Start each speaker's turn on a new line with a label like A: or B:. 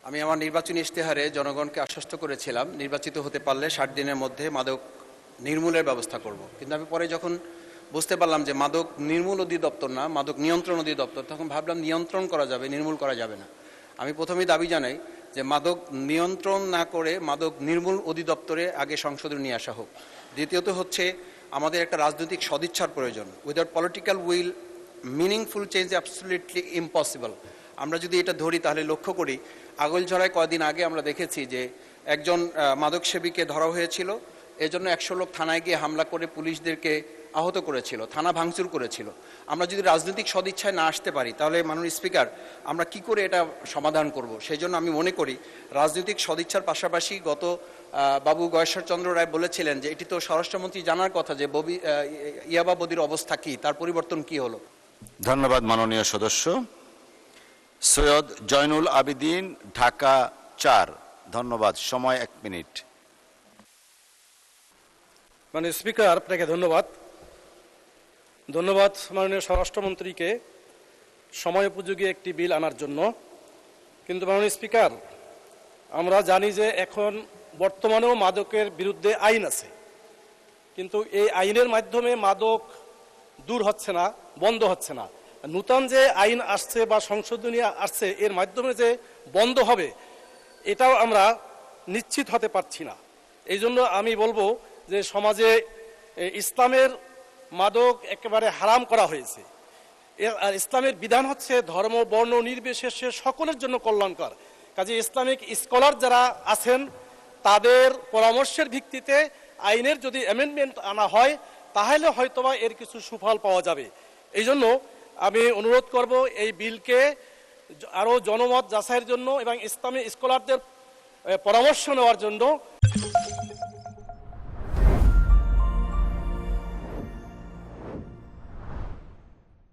A: আমি আমার নির্বাচনী ইশতেহারে জনগণকে আশ্বস্ত করেছিলাম নির্বাচিত হতে পারলে 60 দিনের মধ্যে মাদক নির্মূলের ব্যবস্থা করব। কিন্তু আমি পরে যখন বুঝতে পারলাম যে মাদক নির্মূল অধিদপ্তর না, মাদক নিয়ন্ত্রণ অধিদপ্তর, তখন ভাবলাম নিয়ন্ত্রণ করা যাবে, নির্মূল করা যাবে না। আমি প্রথমেই দাবি জানাই যে মাদক নিয়ন্ত্রণ না করে মাদক নির্মূল অধিদপ্তরে আগে সংশোধন নিয়ে আসা হোক। দ্বিতীয়ত হচ্ছে আমাদের একটা রাজনৈতিক সদিচ্ছার প্রয়োজন। Without political will meaningful change absolutely impossible. আমরা যদি এটা ধরি তাহলে লক্ষ্য করি আগৈলঝড়ায় কয়েকদিন আগে আমরা দেখেছি যে একজন মাদক সেবীকে ধরা হয়েছিল, এজন্য 100 লোক থানায় গিয়ে হামলা করে পুলিশদেরকে আহত করেছিল, থানা ভাঙচুর করেছিল। আমরা যদি রাজনৈতিক সদিচ্ছায় না আসতে পারি তাহলে মাননীয় স্পিকার আমরা কি করে এটা সমাধান করব? সেই জন্য আমি মনে করি রাজনৈতিক সদিচ্ছার পাশাপাশি বাবু গয়েশ্বরচন্দ্র রায় বলেছিলেন যে এটি তো স্বরাষ্ট্রমন্ত্রী জানার কথা যে ইয়াবা বদির অবস্থা কি, তার পরিবর্তন কি হলো।
B: ধন্যবাদ মাননীয় সদস্য। সৈয়দ জয়নুল আবেদিন, ঢাকা 4। ধন্যবাদ। সময় 1 মিনিট।
C: মাননীয় স্পিকার, আপনাকে ধন্যবাদ মাননীয় স্বরাষ্ট্রমন্ত্রীকে সময়োপযোগী একটি বিল আনার জন্য। কিন্তু মাননীয় স্পিকার, আমরা জানি যে এখন বর্তমানেও মাদকের বিরুদ্ধে আইন আছে, কিন্তু এই আইনের মাধ্যমে মাদক দূর হচ্ছে না, বন্ধ হচ্ছে না। নূতন যে আইন আসছে বা সংশোধনী আসছে এর মাধ্যমে যে বন্ধ হবে এটাও আমরা নিশ্চিত হতে পারছি না। এই জন্য আমি বলবো যে সমাজে ইসলামের মাদক একেবারে হারাম করা হয়েছে। আর ইসলামের বিধান হচ্ছে ধর্ম বর্ণ নির্বিশেষে সকলের জন্য কল্যাণকর। কাজে ইসলামিক স্কলার যারা আছেন তাদের পরামর্শের ভিত্তিতে আইনের যদি অ্যামেন্ডমেন্ট আনা হয় তাহলে হয়তোবা এর কিছু সুফল পাওয়া যাবে। এই জন্য আমি অনুরোধ করব এই বিলকে আরও জনমত যাচাইয়ের জন্য এবং ইসলামী স্কলারদের পরামর্শ নেওয়ার জন্য